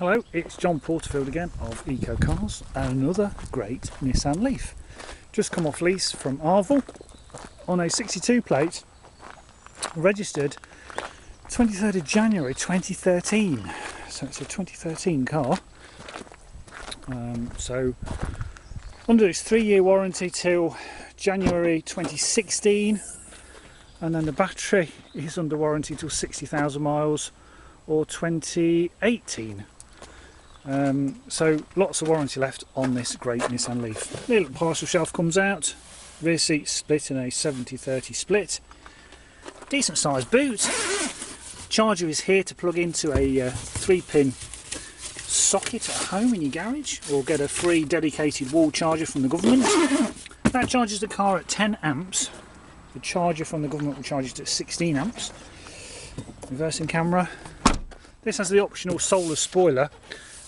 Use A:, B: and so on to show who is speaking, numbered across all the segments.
A: Hello, it's John Porterfield again of Eco Cars and another great Nissan Leaf. Just come off lease from Arval on a 62 plate, registered 23rd of January 2013. So it's a 2013 car. So under its 3-year warranty till January 2016, and then the battery is under warranty till 60,000 miles or 2018. So lots of warranty left on this great Nissan Leaf. The little parcel shelf comes out, rear seat split in a 70-30 split, decent sized boot. Charger is here to plug into a 3-pin socket at home in your garage, or get a free dedicated wall charger from the government. That charges the car at 10 amps. The charger from the government will charge it at 16 amps. Reversing camera. This has the optional solar spoiler.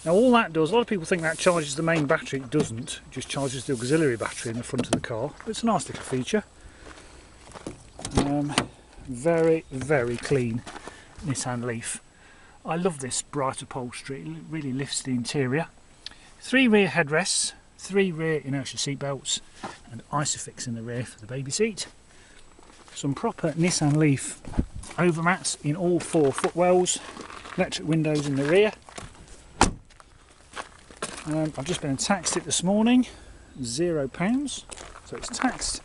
A: Now all that does, a lot of people think that charges the main battery. It doesn't, it just charges the auxiliary battery in the front of the car. But it's a nice little feature. Very, very clean Nissan Leaf. I love this bright upholstery, it really lifts the interior. 3 rear headrests, 3 rear inertia seat belts, and Isofix in the rear for the baby seat. Some proper Nissan Leaf overmats in all 4 footwells, electric windows in the rear. I've just been and taxed it this morning, £0, so it's taxed.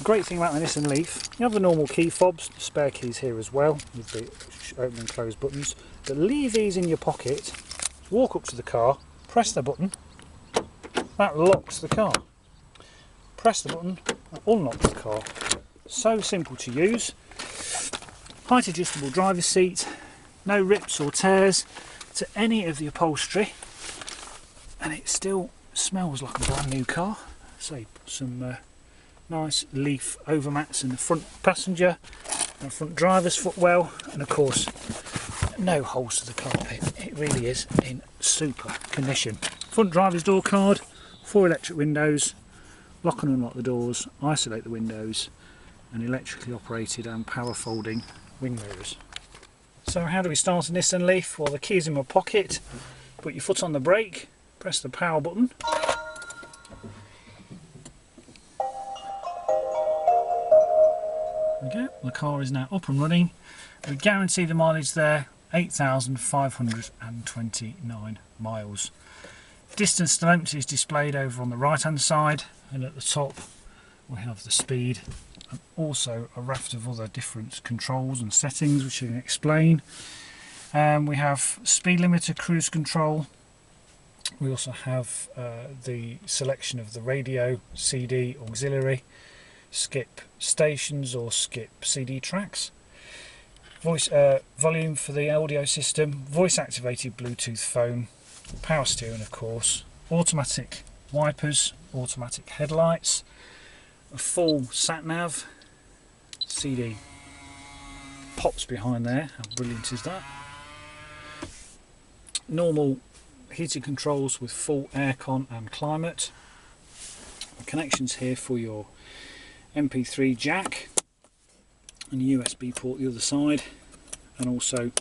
A: Great thing about the Nissan Leaf, you have the normal key fobs, the spare keys here as well, with the open and close buttons, but leave these in your pocket, walk up to the car, press the button, that locks the car. Press the button, that unlocks the car. So simple to use. Height adjustable driver's seat, no rips or tears to any of the upholstery, and it still smells like a brand new car. So some nice Leaf overmats in the front passenger and front driver's footwell, and of course no holes to the carpet. It really is in super condition. Front driver's door card, 4 electric windows, lock and unlock the doors, isolate the windows, and electrically operated and power folding wing mirrors. So how do we start a Nissan Leaf? Well, the key's in my pocket. Put your foot on the brake, press the power button. There we go, the car is now up and running. We guarantee the mileage there, 8,529 miles. Distance to empty is displayed over on the right hand side, and at the top we have the speed and also a raft of other different controls and settings which I can explain. We have speed limiter, cruise control. We also have the selection of the radio, CD, auxiliary, skip stations or skip CD tracks, voice volume for the audio system, voice activated Bluetooth phone, power steering of course, automatic wipers, automatic headlights, a full sat nav, CD pops behind there, how brilliant is that? Normal heating controls with full aircon and climate. The connections here for your MP3 jack and a USB port the other side, and also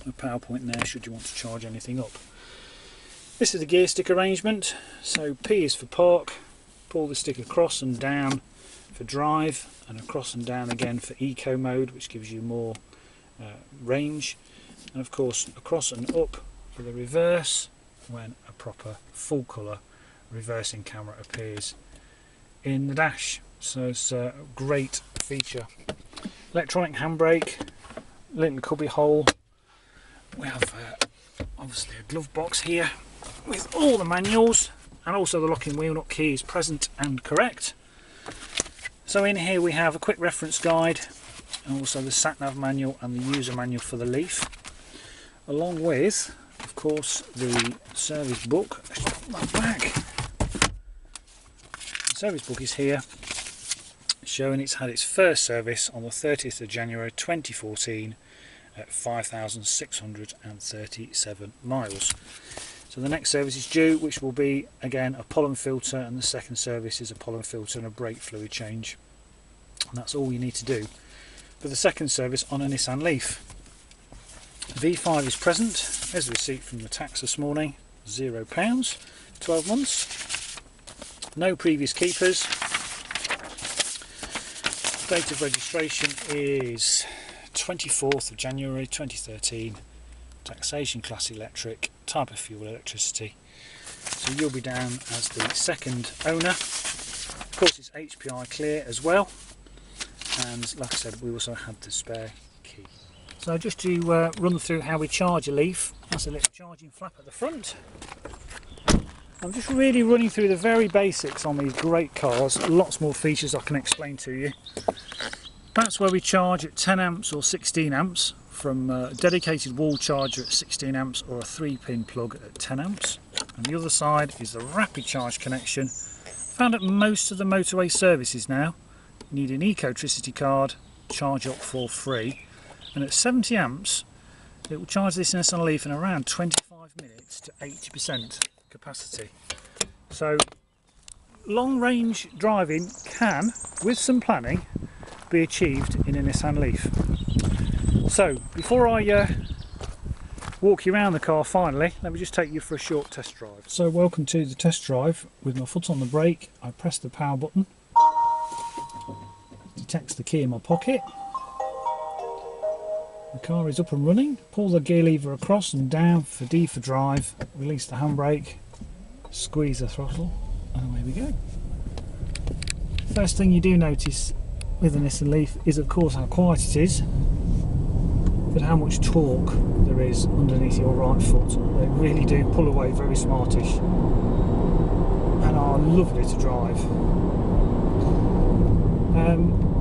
A: a power point there should you want to charge anything up. This is the gear stick arrangement, so P is for park, pull the stick across and down for drive, and across and down again for eco mode, which gives you more range, and of course across and up for the reverse when a proper full colour reversing camera appears in the dash. So it's a great feature. Electronic handbrake, little cubby hole. We have obviously a glove box here with all the manuals, and also the locking wheel nut key is present and correct. So in here we have a quick reference guide, and also the sat nav manual and the user manual for the Leaf, along with of course the service book. Let's put that back. The service book is here, showing it's had its first service on the 30th of January 2014 at 5,637 miles. So the next service is due, which will be again a pollen filter, and the second service is a pollen filter and a brake fluid change. And that's all you need to do for the second service on a Nissan Leaf. V5 is present. There's the receipt from the tax this morning, £0, 12 months. No previous keepers. Date of registration is 24th of January 2013. Taxation class electric, type of fuel electricity. So you'll be down as the second owner. Of course it's HPI clear as well. And like I said, we also have the spare key. So just to run through how we charge a Leaf, that's a little charging flap at the front. I'm just really running through the very basics on these great cars. Lots more features I can explain to you. That's where we charge at 10 amps or 16 amps from a dedicated wall charger at 16 amps or a 3-pin plug at 10 amps. And the other side is the rapid charge connection, found at most of the motorway services now. You need an Ecotricity card, charge up for free, and at 70 amps it will charge this Nissan Leaf in around 25 minutes to 80% capacity. So long range driving can, with some planning, be achieved in a Nissan Leaf. So before I walk you around the car finally, let me just take you for a short test drive. So welcome to the test drive. With my foot on the brake, I press the power button, detects the key in my pocket. The car is up and running. Pull the gear lever across and down for D for drive, release the handbrake, squeeze the throttle, and away we go. First thing you do notice with the Nissan Leaf is of course how quiet it is, but how much torque there is underneath your right foot. They really do pull away very smartish and are lovely to drive.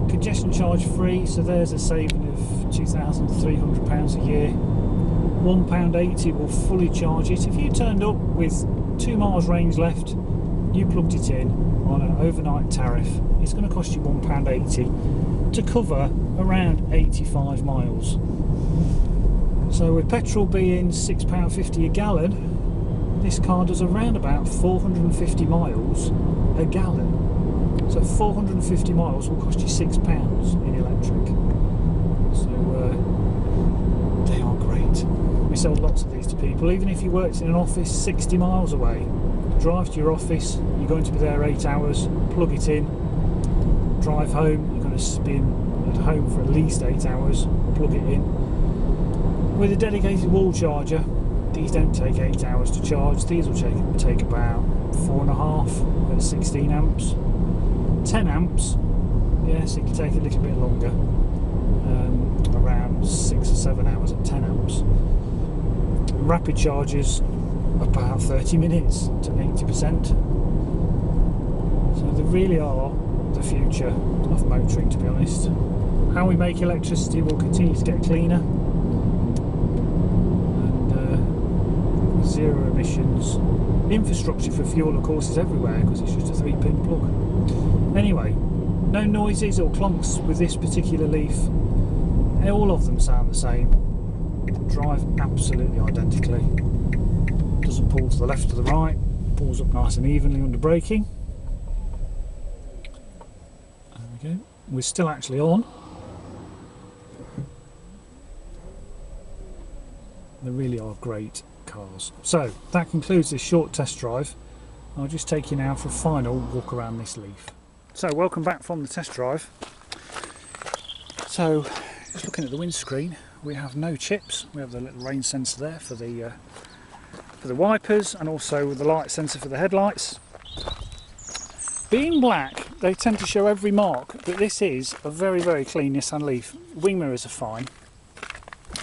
A: Congestion charge free, so there's a saving of £2,300 a year. £1.80 will fully charge it. If you turned up with 2 miles range left, you plugged it in on an overnight tariff, it's going to cost you £1.80 to cover around 85 miles. So with petrol being £6.50 a gallon, this car does around about 450 miles a gallon. So 450 miles will cost you £6 in electric. So they are great. We sell lots of these to people. Even if you worked in an office 60 miles away, drive to your office, you're going to be there 8 hours, plug it in, drive home, you're going to be at home for at least 8 hours, plug it in. With a dedicated wall charger, these don't take 8 hours to charge. These will take about 4.5 at 16 amps. 10 amps, yes, it can take a little bit longer, around 6 or 7 hours at 10 amps. Rapid charges about 30 minutes to 80%. So they really are the future of motoring, to be honest. How we make electricity will continue to get cleaner, and zero emissions. Infrastructure for fuel, of course, is everywhere because it's just a 3-pin plug. Anyway, no noises or clunks with this particular Leaf. All of them sound the same. Drive absolutely identically. Doesn't pull to the left or the right. Pulls up nice and evenly under braking. There we go. We're still actually on. They really are great cars. So that concludes this short test drive. I'll just take you now for a final walk around this Leaf. So welcome back from the test drive. So just looking at the windscreen, we have no chips. We have the little rain sensor there for the wipers, and also the light sensor for the headlights. Being black, they tend to show every mark, but this is a very, very clean Nissan Leaf. Wing mirrors are fine.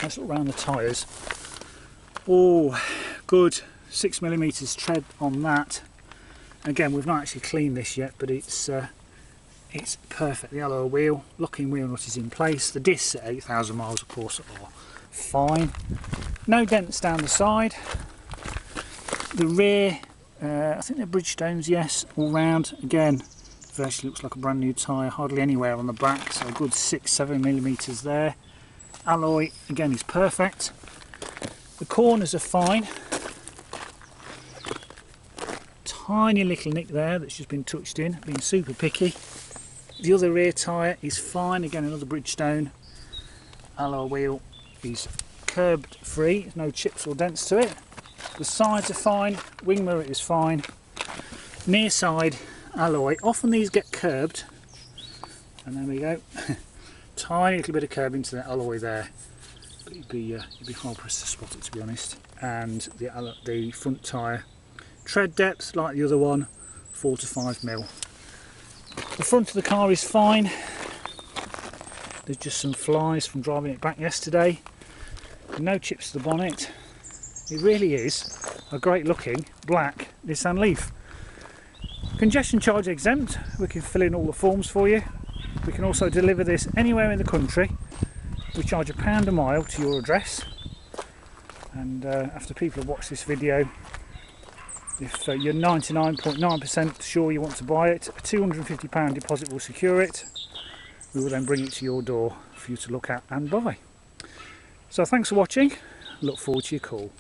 A: Let's look around the tyres. Oh, good 6mm tread on that. Again, we've not actually cleaned this yet, but it's perfect. The alloy wheel, locking wheel nut is in place. The discs at 8,000 miles, of course, are fine. No dents down the side. The rear, I think they're Bridgestones, yes, all round. Again, virtually looks like a brand new tyre, hardly anywhere on the back, so a good 6-7mm there. Alloy, again, is perfect. The corners are fine. Tiny little nick there that's just been touched in, being super picky. The other rear tyre is fine, again another Bridgestone. Alloy wheel is curbed free, no chips or dents to it. The sides are fine, wing mirror is fine. Near side alloy, often these get curbed, and there we go. Tiny little bit of curb into the alloy there, but you'd be hard pressed to spot it, to be honest. And the front tyre tread depth, like the other one, 4 to 5 mil. The front of the car is fine. There's just some flies from driving it back yesterday. No chips to the bonnet. It really is a great looking black Nissan Leaf. Congestion charge exempt. We can fill in all the forms for you. We can also deliver this anywhere in the country. We charge £1 a mile to your address. And after people have watched this video, if you're 99.9% sure you want to buy it, a £250 deposit will secure it. We will then bring it to your door for you to look at and buy. So thanks for watching. Look forward to your call.